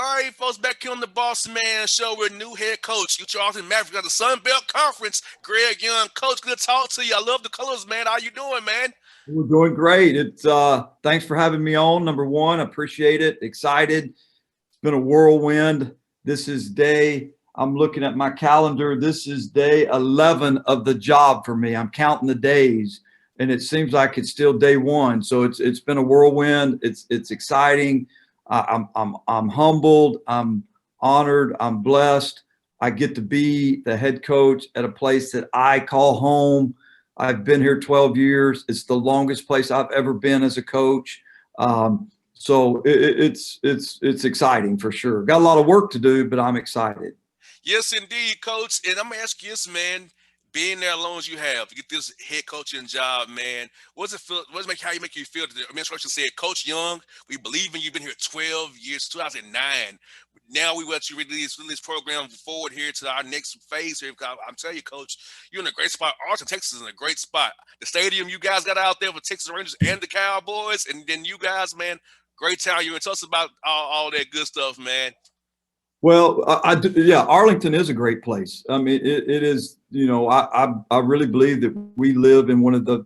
All right, folks, back here on the Bossman show with new head coach, your Arlington Mavericks got the Sun Belt Conference. Greg Young, coach, good to talk to you. I love the colors, man. How you doing, man? We're doing great. It's thanks for having me on. Number one, appreciate it. Excited. It's been a whirlwind. This is I'm looking at my calendar. This is day 11 of the job for me. I'm counting the days, and it seems like it's still day one. So it's been a whirlwind. It's exciting. I'm humbled. I'm honored. I'm blessed. I get to be the head coach at a place that I call home. I've been here 12 years. It's the longest place I've ever been as a coach. So it's exciting for sure. Got a lot of work to do, but I'm excited. Yes, indeed, coach. And I'm gonna ask you this, man. Being there as long as you have, to get this head coaching job, man. What does it feel? How you make you feel? The administration said, Coach Young, we believe in you. You've been here 12 years, 2009. Now we want you to release program forward here to our next phase here. I'm telling you, Coach, you're in a great spot. Arlington, Texas is in a great spot. The stadium you guys got out there for Texas Rangers and the Cowboys, and then you guys, man, great town. You and tell us about all that good stuff, man. Well, yeah, Arlington is a great place. I mean, it is. You know, I really believe that we live in one of the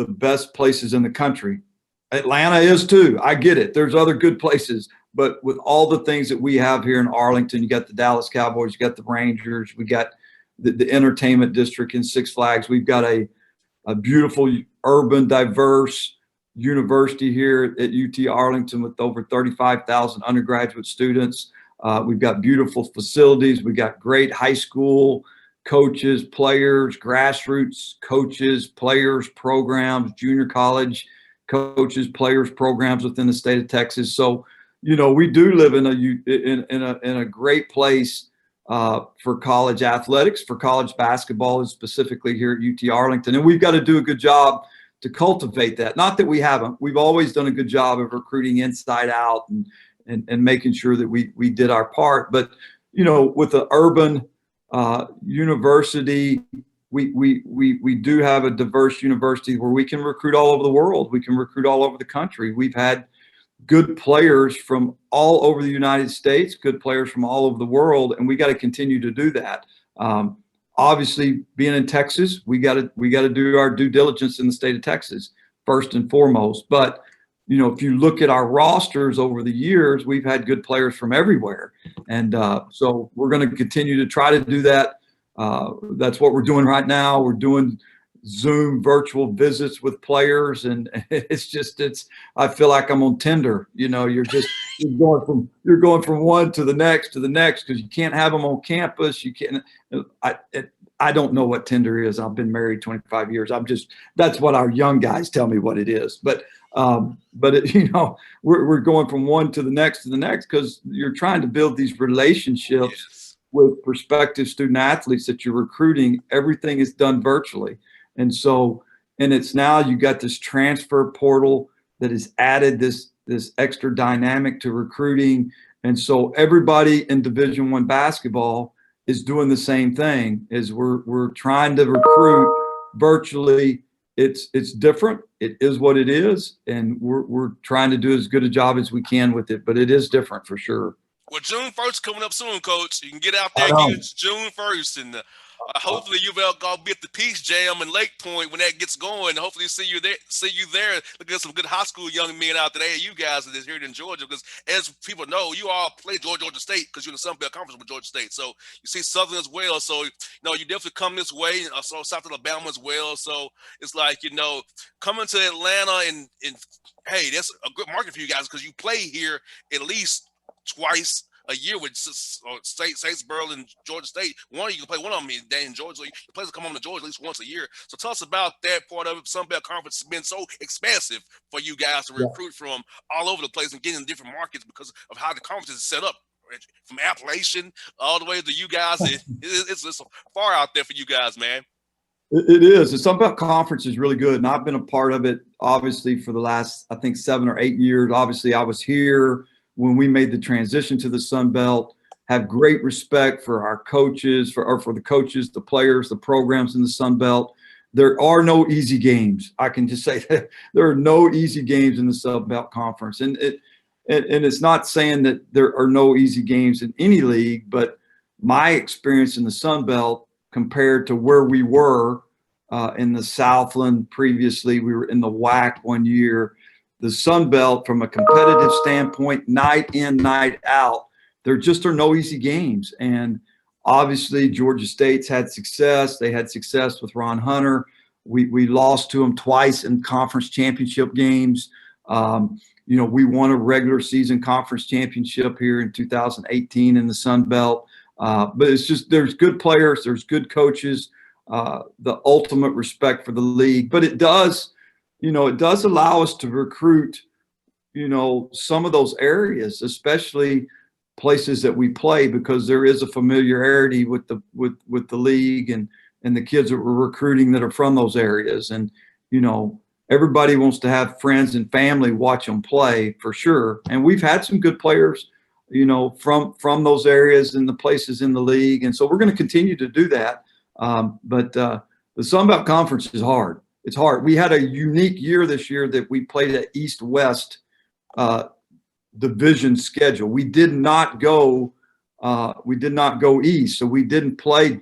best places in the country. Atlanta is too. I get it. There's other good places, but with all the things that we have here in Arlington, you got the Dallas Cowboys, you got the Rangers, we got the entertainment district in Six Flags. We've got a beautiful, urban, diverse university here at UT Arlington with over 35,000 undergraduate students. We've got beautiful facilities. We got great high school coaches, players, grassroots coaches, players, programs, junior college coaches, players, programs within the state of Texas. So, you know, we do live in a great place for college athletics, for college basketball, and specifically here at UT Arlington. And we've got to do a good job to cultivate that. Not that we haven't. We've always done a good job of recruiting inside out and making sure that we did our part. But, you know, with the urban university, we do have a diverse university where we can recruit all over the world. We can recruit all over the country. We've had good players from all over the United States, good players from all over the world, and we got to continue to do that. Obviously, being in Texas, we got to do our due diligence in the state of Texas first and foremost. But you know, if you look at our rosters over the years, we've had good players from everywhere. And so we're going to continue to try to do that. That's what we're doing right now. We're doing Zoom virtual visits with players. And I feel like I'm on Tinder. You know, you're going from one to the next because you can't have them on campus. You can't. I don't know what Tinder is. I've been married 25 years. That's what our young guys tell me what it is. But you know, we're going from one to the next because you're trying to build these relationships with prospective student athletes that you're recruiting. Everything is done virtually. And so, and it's now you got this transfer portal that has added this extra dynamic to recruiting. And so everybody in Division I basketball is doing the same thing. Is we're trying to recruit virtually. It's different. It is what it is, and we're trying to do as good a job as we can with it. But it is different for sure. Well, June 1st coming up soon, Coach. You can get out there again. It's June 1st, and hopefully you'll be at the Peach Jam in Lake Point when that gets going. Hopefully see you there. Look at some good high school young men out there. You guys that is here in Georgia, because as people know, you all play Georgia State because you're in the Sun Belt Conference with Georgia State. So you see Southern as well. So you know you definitely come this way. So South Alabama as well. So it's like, you know, coming to Atlanta and hey, that's a good market for you guys because you play here at least twice a year with Statesboro and Georgia State. One, you can play one of them in Georgia. You players come on to Georgia at least once a year. So tell us about that part of it. Sun Belt Conference has been so expansive for you guys to recruit from all over the place and get in different markets because of how the conference is set up. From Appalachian all the way to you guys, it's far out there for you guys, man. It is. The Sun Belt Conference is really good, and I've been a part of it, obviously, for the last, I think, 7 or 8 years. Obviously, I was here when we made the transition to the Sun Belt. Have great respect for our coaches, for the coaches, the players, the programs in the Sun Belt. There are no easy games. I can just say that there are no easy games in the Sun Belt Conference, and and it's not saying that there are no easy games in any league, but my experience in the Sun Belt compared to where we were in the Southland previously, we were in the WAC one year. The Sun Belt, from a competitive standpoint, night in, night out, there just are no easy games. And obviously, Georgia State's had success. They had success with Ron Hunter. We lost to them twice in conference championship games. You know, we won a regular season conference championship here in 2018 in the Sun Belt. But it's just, there's good players, there's good coaches, the ultimate respect for the league. But it does, you know, it does allow us to recruit, you know, some of those areas, especially places that we play, because there is a familiarity with the league and the kids that we're recruiting that are from those areas. And, you know, everybody wants to have friends and family watch them play, for sure. And we've had some good players, you know, from those areas and the places in the league. And so we're going to continue to do that. But the Sun Belt Conference is hard. It's hard. We had a unique year this year that we played an East-West division schedule. We did not go east. So we didn't play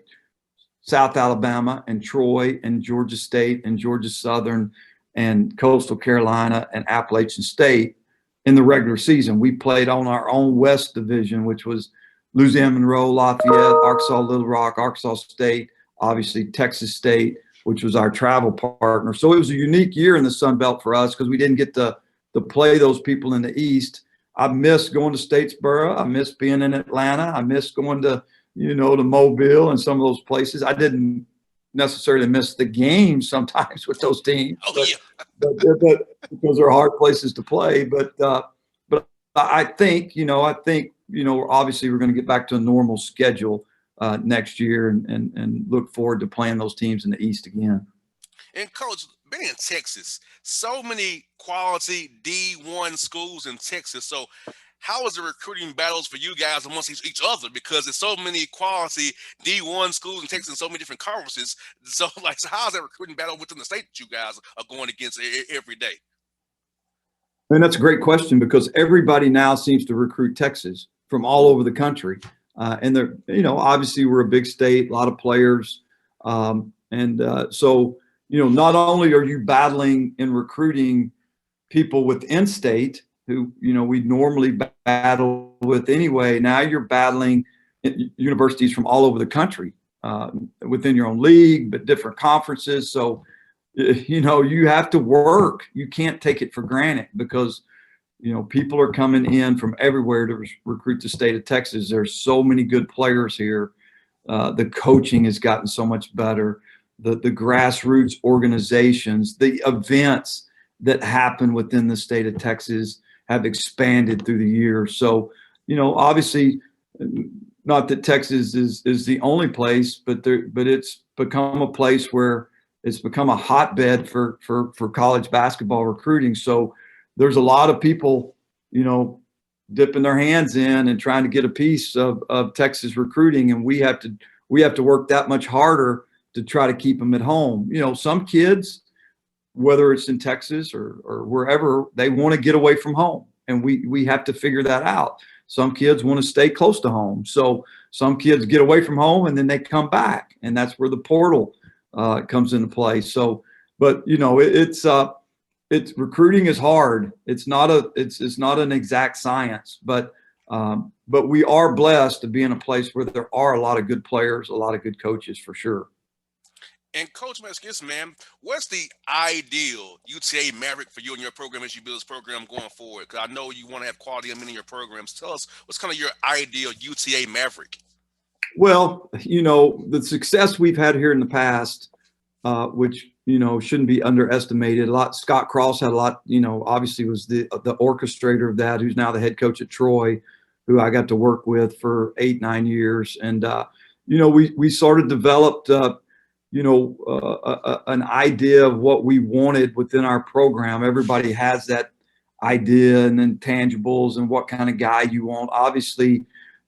South Alabama and Troy and Georgia State and Georgia Southern and Coastal Carolina and Appalachian State in the regular season. We played on our own West division, which was Louisiana Monroe, Lafayette, Arkansas Little Rock, Arkansas State, obviously Texas State, which was our travel partner. So it was a unique year in the Sun Belt for us because we didn't get to play those people in the East. I miss going to Statesboro. I miss being in Atlanta. I miss going to, you know, to Mobile and some of those places. I didn't necessarily miss the games sometimes with those teams, but because they're hard places to play. But I think obviously we're going to get back to a normal schedule next year and look forward to playing those teams in the East again. And Coach, being in Texas, so many quality D1 schools in Texas. So how is the recruiting battles for you guys amongst each other? Because there's so many quality D1 schools in Texas and so many different conferences. So how is that recruiting battle within the state that you guys are going against every day? And that's a great question, because everybody now seems to recruit Texas from all over the country. And they're, you know, obviously we're a big state, a lot of players. So, you know, not only are you battling and recruiting people within state who, you know, we normally battle with anyway, now you're battling universities from all over the country within your own league, but different conferences. So, you know, you have to work. You can't take it for granted because, you know, people are coming in from everywhere to recruit the state of Texas. There's so many good players here. The coaching has gotten so much better. The grassroots organizations, the events that happen within the state of Texas have expanded through the years. So, you know, obviously, not that Texas is the only place, but it's become a place where it's become a hotbed for college basketball recruiting. So there's a lot of people, you know, dipping their hands in and trying to get a piece of Texas recruiting, and we have to work that much harder to try to keep them at home. You know, some kids, whether it's in Texas or wherever, they want to get away from home, and we have to figure that out. Some kids want to stay close to home, so some kids get away from home and then they come back, and that's where the portal comes into play. So, but you know, it's recruiting is hard. It's not an exact science, but we are blessed to be in a place where there are a lot of good players, a lot of good coaches, for sure. And Coach Maskis, man, what's the ideal UTA Maverick for you and your program as you build this program going forward? Because I know you want to have quality in your programs. Tell us what's kind of your ideal UTA Maverick. Well, you know, the success we've had here in the past, which, you know, shouldn't be underestimated. Scott Cross had a lot, you know, obviously was the orchestrator of that, who's now the head coach at Troy, who I got to work with for 8-9 years. And, you know, we sort of developed, you know, an idea of what we wanted within our program. Everybody has that idea and intangibles and what kind of guy you want. Obviously,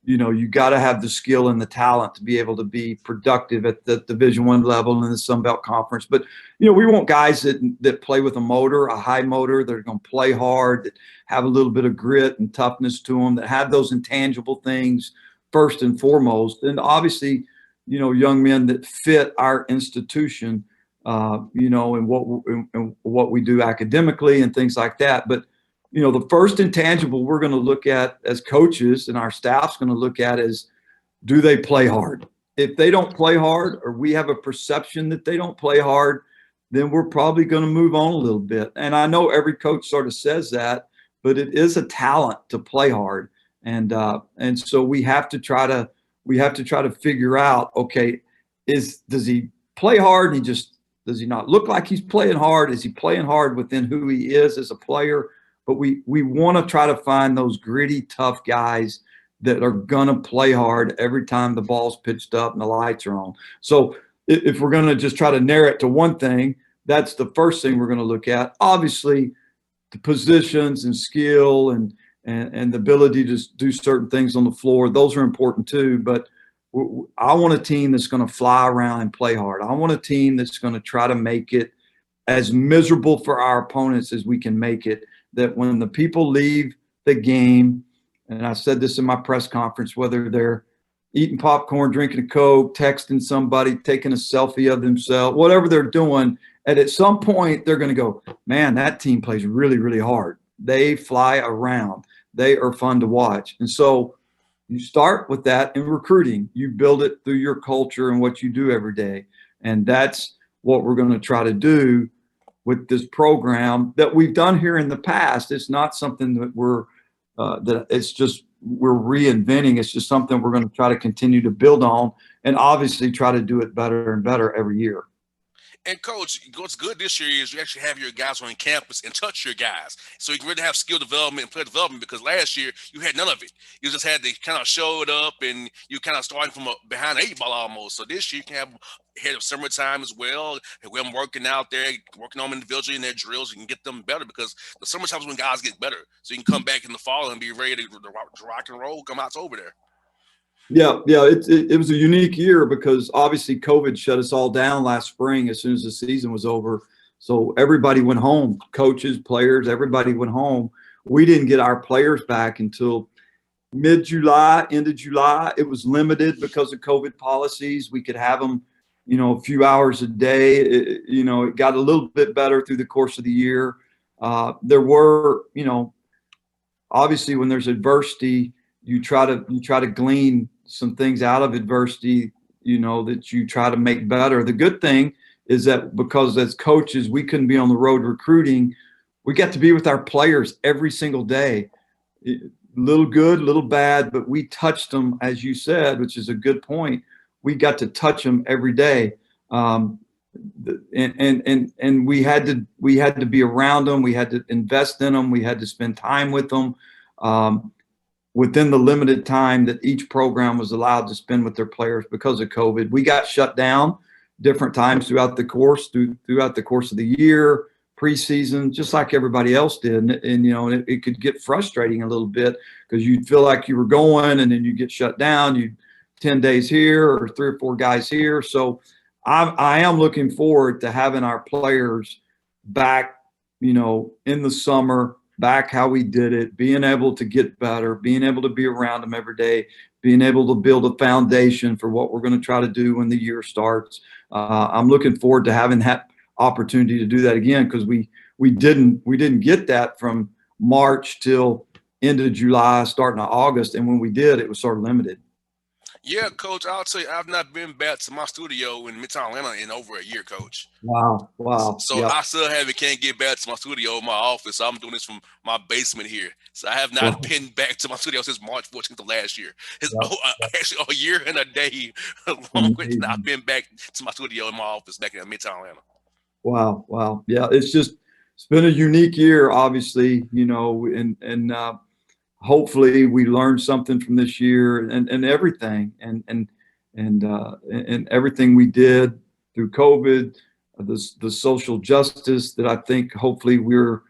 you got to have the skill and the talent to be able to be productive at the Division I level in the Sun Belt Conference. But we want guys that play with a motor, a high motor. They're going to play hard, that have a little bit of grit and toughness to them, that have those intangible things first and foremost. And obviously, young men that fit our institution, and what we do academically and things like that. But the first intangible we're going to look at as coaches, and our staff's going to look at, is, do they play hard? If they don't play hard, or we have a perception that they don't play hard, then we're probably going to move on a little bit. And I know every coach sort of says that, but it is a talent to play hard. And so we have to try to figure out, okay, does he play hard and does he not look like he's playing hard? Is he playing hard within who he is as a player? But we want to try to find those gritty, tough guys that are going to play hard every time the ball's pitched up and the lights are on. So if we're going to just try to narrow it to one thing, that's the first thing we're going to look at. Obviously, the positions and skill and the ability to do certain things on the floor, those are important too. But I want a team that's going to fly around and play hard. I want a team that's going to try to make it as miserable for our opponents as we can make it, that when the people leave the game, and I said this in my press conference, whether they're eating popcorn, drinking a Coke, texting somebody, taking a selfie of themselves, whatever they're doing, and at some point they're going to go, man, that team plays really, really hard. They fly around. They are fun to watch. And so you start with that in recruiting. You build it through your culture and what you do every day. And that's what we're going to try to do with this program that we've done here in the past. It's not something that we're reinventing. It's just something we're going to try to continue to build on, and obviously try to do it better and better every year. And Coach, what's good this year is you actually have your guys on campus and touch your guys. So you can really have skill development and player development, because last year you had none of it. You just had to kind of show it up, and you kind of starting from behind the 8 ball almost. So this year you can have ahead of summertime as well. And we're working out there, working on them individually in their drills. You can get them better, because the summertime is when guys get better. So you can come back in the fall and be ready to rock and roll come out over there. Yeah. It was a unique year because obviously COVID shut us all down last spring as soon as the season was over. So everybody went home, coaches, players, everybody went home. We didn't get our players back until mid-July, end of July. It was limited because of COVID policies. We could have them, a few hours a day. It got a little bit better through the course of the year. There were, obviously when there's adversity, you try to glean some things out of adversity, that you try to make better. The good thing is that because as coaches, we couldn't be on the road recruiting, we got to be with our players every single day. Little good, little bad, but we touched them, as you said, which is a good point. We got to touch them every day. And we had to be around them. We had to invest in them. We had to spend time with them. Within the limited time that each program was allowed to spend with their players because of COVID. We got shut down different times throughout the course of the year, preseason, just like everybody else did. And it could get frustrating a little bit because you'd feel like you were going and then you get shut down. You 10 days here or 3 or 4 guys here. So I am looking forward to having our players back, in the summer, back how we did it, being able to get better, being able to be around them every day, being able to build a foundation for what we're going to try to do when the year starts. I'm looking forward to having that opportunity to do that again, because we didn't get that from March till end of July, starting of August, and when we did, it was sort of limited. Yeah, Coach, I'll tell you, I've not been back to my studio in Midtown Atlanta in over a year, Coach. Wow. So yep. I still can't get back to my studio, my office. So I'm doing this from my basement here. So I have not been back to my studio since March 14th of last year. Actually, a year and a day long since I've been back to my studio in my office back in Midtown Atlanta. Wow. Yeah, it's been a unique year, obviously, and hopefully we learned something from this year and everything and everything we did through COVID, the social justice that I think hopefully we're,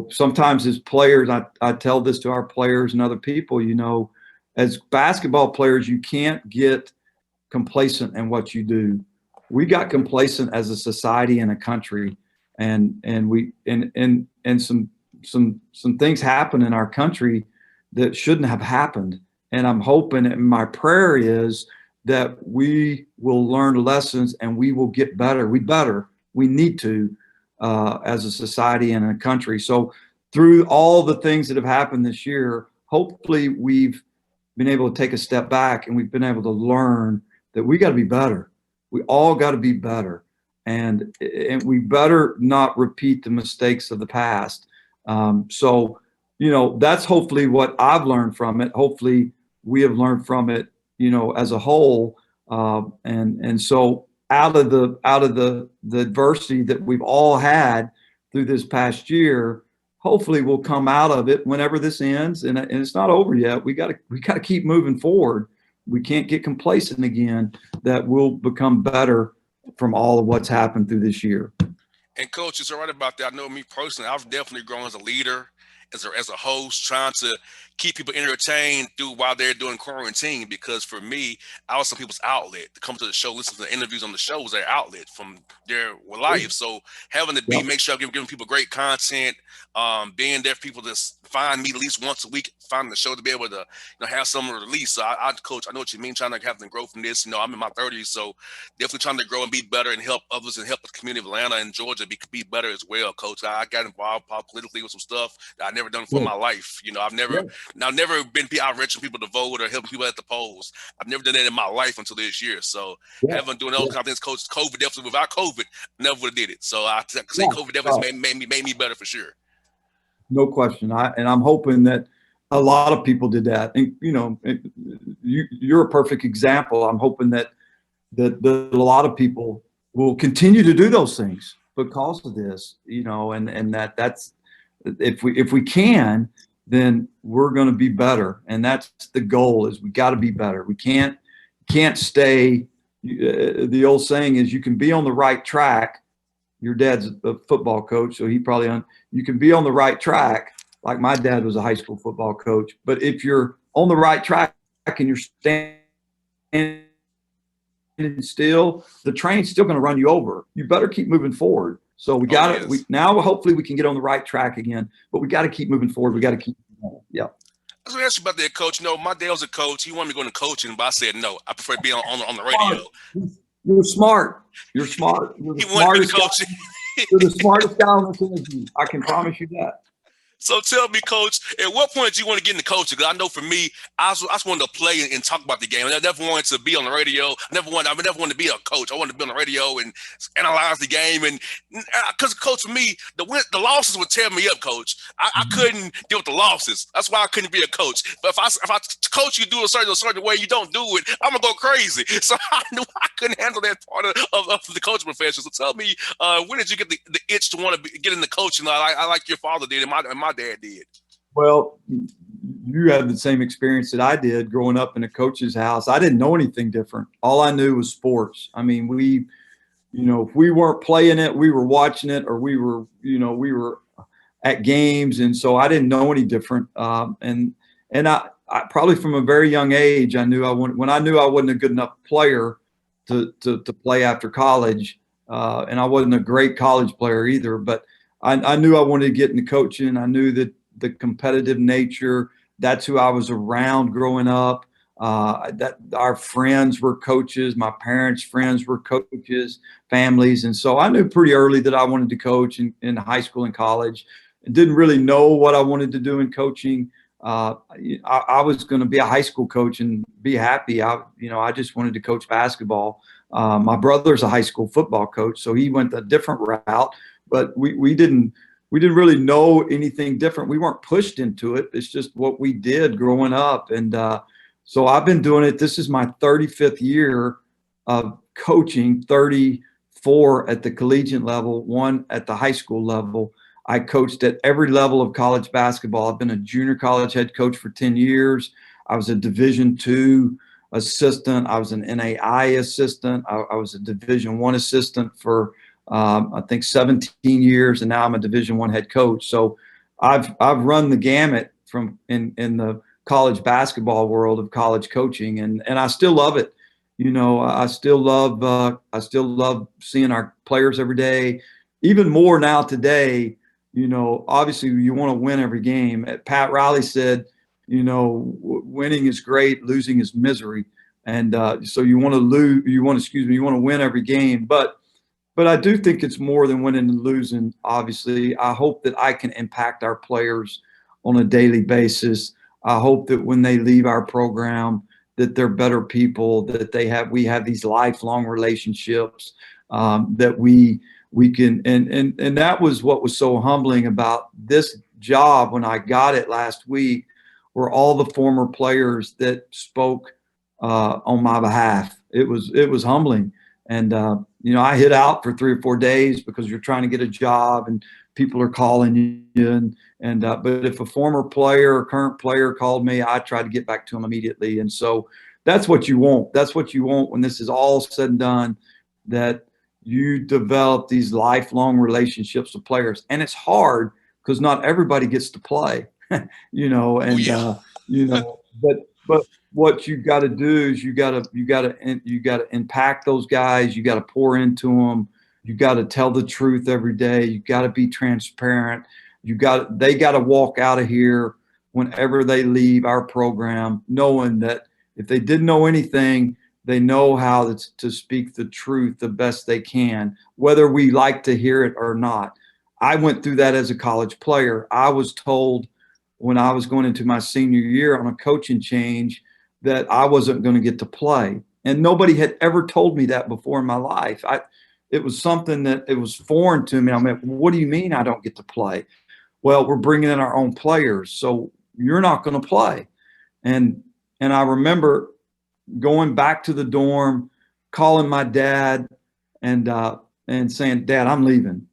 sometimes as players, I tell this to our players and other people, as basketball players, you can't get complacent in what you do. We got complacent as a society and a country, and some things happen in our country that shouldn't have happened. And I'm hoping, and my prayer is that we will learn lessons and we will get better. We need to, as a society and a country. So through all the things that have happened this year, hopefully we've been able to take a step back and we've been able to learn that we got to be better. We all got to be better. And we better not repeat the mistakes of the past. So, that's hopefully what I've learned from it. Hopefully we have learned from it, as a whole. And so out of the adversity that we've all had through this past year, hopefully we'll come out of it whenever this ends. And it's not over yet. We got to keep moving forward. We can't get complacent again, that we'll become better from all of what's happened through this year. And Coach, you're right about that. I know me personally, I've definitely grown as a leader, as a host, trying to keep people entertained while they're doing quarantine. Because for me, I was some people's outlet to come to the show, listen to the interviews on the show was their outlet from their life. So having to make sure I'm giving people great content, being there for people to find me at least once a week, finding the show to be able to have some release. So I Coach, I know what you mean, trying to have them grow from this. I'm in my 30s, so definitely trying to grow and be better and help others and help the community of Atlanta and Georgia be better as well, Coach. I got involved politically with some stuff that I've never done for my life. I've never been out reaching people to vote or helping people at the polls. I've never done that in my life until this year. So having doing those kind of things, Coach, COVID definitely, without COVID, never would have did it. So I say COVID definitely made me better for sure. No question. I'm hoping that a lot of people did that. And you're a perfect example. I'm hoping that a lot of people will continue to do those things because of this, and that's, if we can, then we're going to be better. And that's the goal, is we got to be better. We can't stay. The old saying is, you can be on the right track. Your dad's a football coach, so you can be on the right track. Like my dad was a high school football coach, but if you're on the right track and you're standing still, the train's still going to run you over. You better keep moving forward. So we got to, now hopefully we can get on the right track again, but we got to keep moving forward. We got to keep going. Yeah. I was going to ask you about that, Coach. My dad was a coach. He wanted me to go into coaching, but I said no. I prefer to be on the radio. You're smart. You're smart. You're the smartest guy. You're the smartest guy on this interview. I can promise you that. So tell me, Coach, at what point did you want to get into coaching? Because I know for me, I just wanted to play and talk about the game. I never wanted to be on the radio. I never wanted to be a coach. I wanted to be on the radio and analyze the game. And because, Coach, for me, the losses would tear me up, Coach. I couldn't deal with the losses. That's why I couldn't be a coach. But if I coach you do a certain way, you don't do it, I'm going to go crazy. So I knew I couldn't handle that part of the coaching profession. So tell me, when did you get the itch to want to get into coaching? I like your father did and my dad did. Well, you had the same experience that I did growing up in a coach's house. I didn't know anything different. All I knew was sports. I mean, if we weren't playing it, we were watching it, or we were at games. And so I didn't know any different. And I probably from a very young age, when I knew I wasn't a good enough player to play after college, and I wasn't a great college player either, but I knew I wanted to get into coaching. I knew that the competitive nature, that's who I was around growing up. That our friends were coaches, my parents' friends were coaches, families. And so I knew pretty early that I wanted to coach in high school and college. I didn't really know what I wanted to do in coaching. I was going to be a high school coach and be happy. I just wanted to coach basketball. My brother's a high school football coach, so he went a different route. But we didn't really know anything different. We weren't pushed into it. It's just what we did growing up. And so I've been doing it. This is my 35th year of coaching, 34 at the collegiate level, 1 at the high school level. I coached at every level of college basketball. I've been a junior college head coach for 10 years. I was a Division II assistant. I was an NAI assistant. I was a Division I assistant for I think 17 years, and now I'm a Division I head coach. So I've run the gamut from in the college basketball world of college coaching, and I still love it. You know, I still love seeing our players every day, even more now today. You know, obviously you want to win every game. Pat Riley said, you know, winning is great, losing is misery. And so you want to lose, you want to win every game. But I do think it's more than winning and losing. Obviously, I hope that I can impact our players on a daily basis. I hope that when they leave our program, that they're better people, that we have these lifelong relationships, that we can, and that was what was so humbling about this job when I got it last week, were all the former players that spoke on my behalf. It was humbling. And you know, I hid out for 3 or 4 days because you're trying to get a job and people are calling you. But if a former player or current player called me, I tried to get back to them immediately. And so that's what you want. That's what you want when this is all said and done, that you develop these lifelong relationships with players. And it's hard because not everybody gets to play, you know, and, you know, but what you got to do is you got to impact those guys. You got to pour into them. You got to tell the truth every day. You got to be transparent. They got to walk out of here whenever they leave our program, knowing that if they didn't know anything, they know how to speak the truth the best they can, whether we like to hear it or not. I went through that as a college player. I was told when I was going into my senior year on a coaching change that I wasn't going to get to play. And nobody had ever told me that before in my life. It was something that it was foreign to me. I mean, what do you mean I don't get to play? Well, we're bringing in our own players, so you're not going to play. And I remember going back to the dorm, calling my dad and saying, Dad, I'm leaving.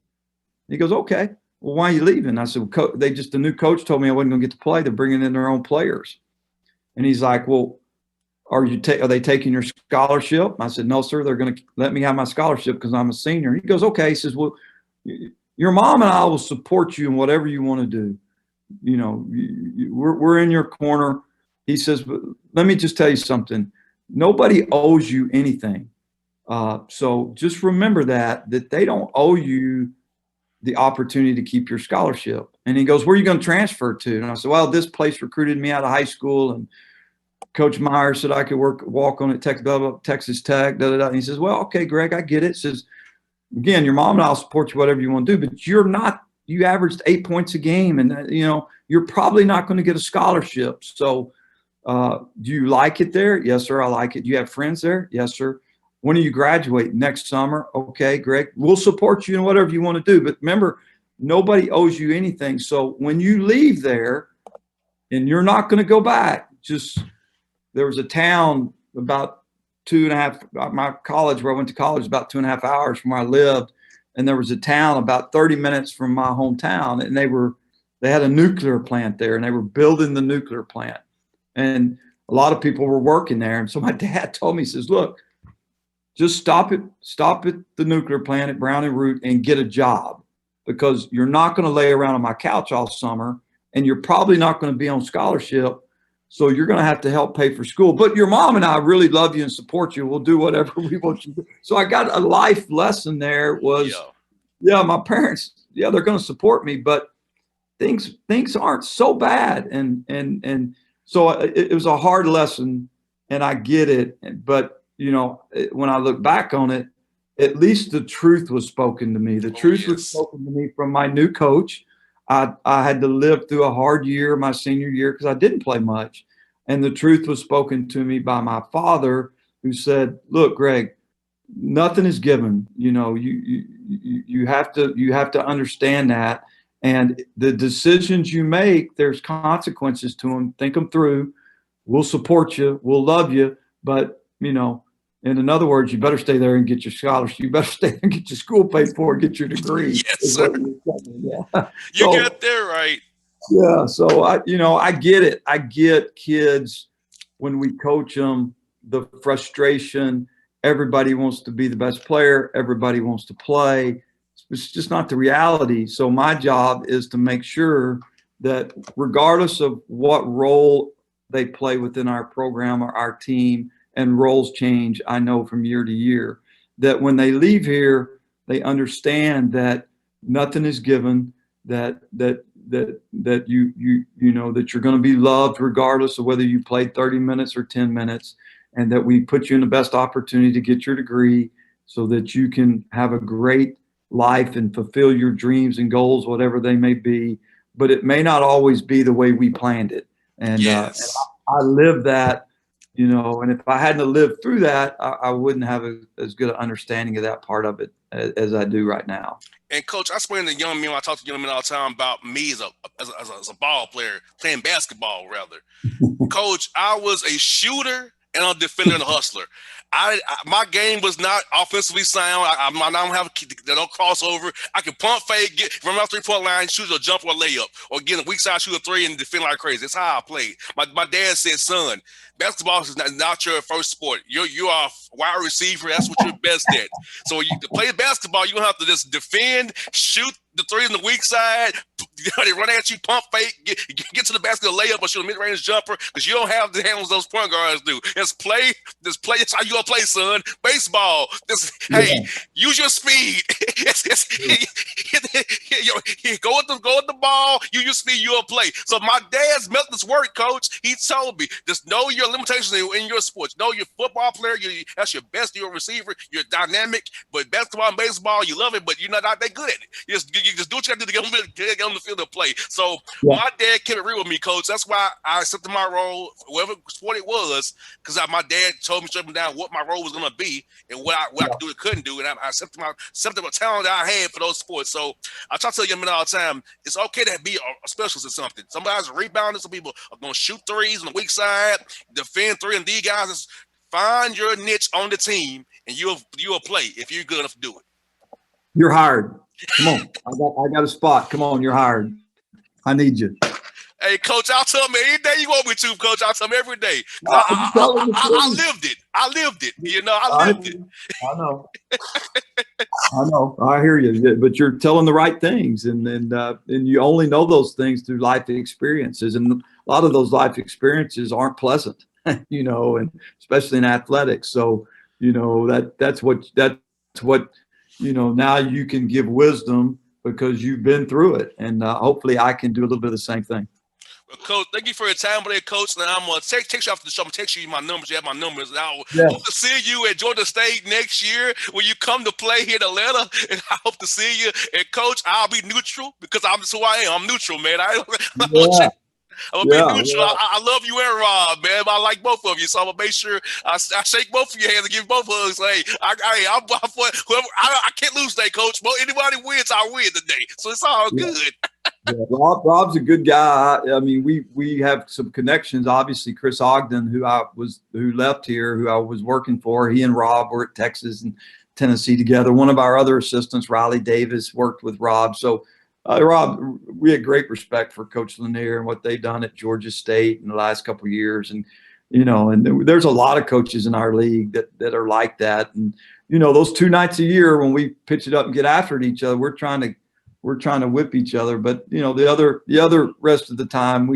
He goes, okay, well, why are you leaving? I said, the new coach told me I wasn't going to get to play. They're bringing in their own players. And he's like, well, are they taking your scholarship? I said, no, sir. They're going to let me have my scholarship because I'm a senior. He goes, okay. He says, well, your mom and I will support you in whatever you want to do. You know, we're in your corner. He says, but let me just tell you something. Nobody owes you anything. So just remember that they don't owe you the opportunity to keep your scholarship. And he goes, where are you going to transfer to? And I said, well, this place recruited me out of high school, and Coach Meyer said I could walk on at Texas Tech. And he says, well, okay, Greg, I get it. Says, again, your mom and I'll support you, whatever you want to do, but you averaged 8 points a game, and you know, you're probably not going to get a scholarship. So do you like it there? Yes, sir, I like it. Do you have friends there? Yes, sir. When do you graduate? Next summer. Okay, Greg, we'll support you in whatever you want to do. But remember, nobody owes you anything. So when you leave there and you're not going to go back, there was a town about 2.5, my college where I went to college, about 2.5 hours from where I lived. And there was a town about 30 minutes from my hometown. And they had a nuclear plant there, and they were building the nuclear plant. And a lot of people were working there. And so my dad told me, he says, look, just stop at the nuclear plant at Brown and Root and get a job, because you're not going to lay around on my couch all summer, and you're probably not going to be on scholarship. So you're going to have to help pay for school. But your mom and I really love you and support you. We'll do whatever we want you to do. So I got a life lesson there was, my parents, they're going to support me, but things aren't so bad. And so it was a hard lesson, and I get it. But, you know, when I look back on it, at least the truth was spoken to me. The truth was spoken to me from my new coach. I had to live through a hard year, my senior year, because I didn't play much. And the truth was spoken to me by my father, who said, look, Greg, nothing is given. You know, you have to understand that. And the decisions you make, there's consequences to them. Think them through. We'll support you. We'll love you. But, you know, in other words, you better stay there and get your scholarship. You better stay there and get your school paid for, get your degree. Yes, sir. Yeah. You got that right. Yeah. So I get it. I get kids when we coach them, the frustration. Everybody wants to be the best player. Everybody wants to play. It's just not the reality. So my job is to make sure that regardless of what role they play within our program or our team, and roles change, I know, from year to year, that when they leave here, they understand that nothing is given, that you know that you're going to be loved regardless of whether you played 30 minutes or 10 minutes, and that we put you in the best opportunity to get your degree so that you can have a great life and fulfill your dreams and goals, whatever they may be. But it may not always be the way we planned it. And, Yes. I live that, you know, and if I hadn't lived through that, I wouldn't have as good an understanding of that part of it as I do right now. And Coach, I explain to young men, when I talk to young men all the time about me as a ball player, playing basketball rather. Coach, I was a shooter and a defender and a hustler. My game was not offensively sound. I don't have no crossover. I can pump fake, get from my 3-point line, shoot a jump or a layup, or get a weak side, shoot a 3 and defend like crazy. That's how I played. My dad said, son, basketball is not your first sport. You are a wide receiver. That's what you're best at. So when you play basketball, you don't have to just defend, shoot the 3 on the weak side. They run at you, pump fake, get to the basket, layup, or shoot a mid-range jumper, because you don't have the handles those point guards do. Just play. That's how you gonna play, son. Baseball. Hey, use your speed. Go with the ball. Use your speed. You'll play. So my dad's methods work, Coach. He told me just know your limitations in your sports. Know your football player. That's your best. You're a receiver. You're dynamic. But basketball and baseball, you love it, but you're not that good at it. You just do what you got to do to get on the field and play. So my dad kept it real with me, Coach. That's why I accepted my role, whatever sport it was, because my dad told me straight down what my role was going to be and what I could do and couldn't do. And I accepted the talent that I had for those sports. So I try to tell young men all the time, it's okay to be a specialist at something. Somebody's a rebounder. Some people are going to shoot threes on the weak side, defend 3 and D guys. Find your niche on the team, and you'll play if you're good enough to do it. You're hired. Come on. I got a spot. Come on, you're hired. I need you. Hey, Coach, I'll tell me any day you want me to, Coach. I'll tell me every day. I lived it. I lived it. You know, I lived it. I know. I know. I hear you. But you're telling the right things, and you only know those things through life experiences, and a lot of those life experiences aren't pleasant, you know, and especially in athletics. So, you know, that's what you know, now you can give wisdom because you've been through it, and hopefully I can do a little bit of the same thing. Well, Coach, thank you for your time today, Coach. And I'm going to text you after the show. I'm going to text you my numbers. You have my numbers. And I hope to see you at Georgia State next year when you come to play here in Atlanta. And I hope to see you. And, Coach, I'll be neutral because I'm just who I am. I'm neutral, man. I'm going to be neutral. I love you and Rob, man. I like both of you. So I'm going to make sure I shake both of your hands and give both hugs. Hey, I can't lose today, Coach. But anybody wins, I win today. So it's all good. Yeah, Rob's a good guy. I mean, we have some connections. Obviously, Chris Ogden, who left here, who I was working for, he and Rob were at Texas and Tennessee together. One of our other assistants, Riley Davis, worked with Rob. So, Rob, we had great respect for Coach Lanier and what they've done at Georgia State in the last couple of years. And, you know, and there's a lot of coaches in our league that are like that. And, you know, those 2 nights a year when we pitch it up and get after it each other, we're trying to whip each other. But, you know, the other rest of the time,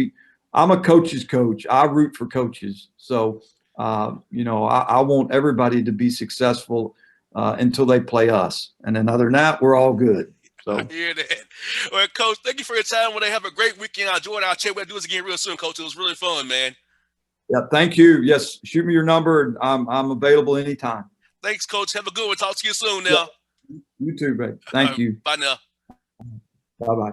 I'm a coach's coach. I root for coaches. So, you know, I want everybody to be successful until they play us. And then other than that, we're all good. So. I hear that. Well, Coach, thank you for your time. Well, they have a great weekend. I enjoyed it. I'll check. We'll do this again real soon, Coach. It was really fun, man. Yeah, thank you. Yes, shoot me your number. I'm available anytime. Thanks, Coach. Have a good one. Talk to you soon now. Yeah. You too, Ray. Thank you. Bye now. Bye-bye.